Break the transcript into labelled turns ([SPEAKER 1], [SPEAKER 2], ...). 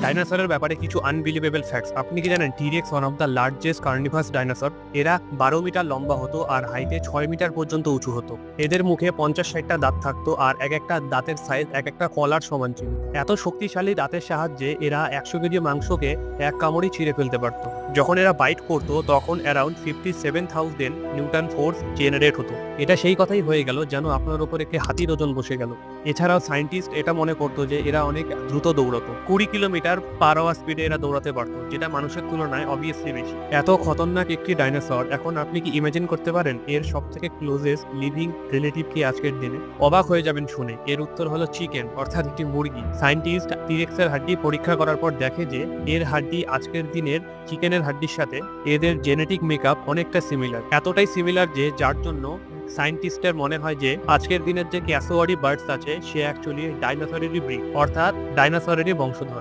[SPEAKER 1] ডাইনোসরের ব্যাপারে কিছু আনবিলিভেবল ফ্যাক্টস। আপনি কি জানেন T rex one of the largest carnivorous dinosaur? এরা 12 মিটার লম্বা হতো আর হাইটে 6 মিটার পর্যন্ত উঁচু হতো। এদের মুখে 50-60টা দাঁত থাকতো আর এক একটা দাঁতের সাইজ এক একটা কলার সমান ছিল। এত শক্তিশালী দাঁতের সাহায্যে এরা 100 কেজি মাংসকে এক কামড়েই ছিঁড়ে ফেলতে পারত। যখন এরা বাইট করতো তখন অ্যারাউন্ড 57,000 নিউটন ফোর্স জেনারেট হতো। এটা সেই কথাই হয়ে গেল যেন আপনার উপর একটি হাতির ওজন বসে গেল। এছাড়াও সায়েন্টিস্ট এটা মনে করতো যে এরা অনেক দ্রুত দৌড়াতো। 20 কিলোমিটার পার আওয়ার স্পিডে এরা দৌড়াতে পারতো, যেটা মানুষের তুলনায় অবভিয়াসলি বেশি। এত খতরনাক একটি ডাইনোসর, এখন আপনি কি ইমাজিন করতে পারেন এর সব থেকে ক্লোজেস্ট লিভিং রিলেটিভ কি আজকের দিনে? অবাক হয়ে যাবেন শুনে। এর উত্তর হলো চিকেন, অর্থাৎ একটি মুরগি। সায়েন্টিস্ট টিরেক্সের হাড্ডি পরীক্ষা করার পর দেখে যে এর হাড্ডি আজকের দিনের চিকেনের হাড্ডির সাথে এদের জেনেটিক মেকআপ অনেকটা সিমিলার। এতটাই সিমিলার যে যার জন্য সায়েন্টিস্টের মনে হয় যে আজকের দিনের যে ক্যাসোয়ারি বার্ডস আছে সে অ্যাকচুয়ালি ডাইনোসরেরই ব্রিড, অর্থাৎ ডাইনোসরেরই বংশধর।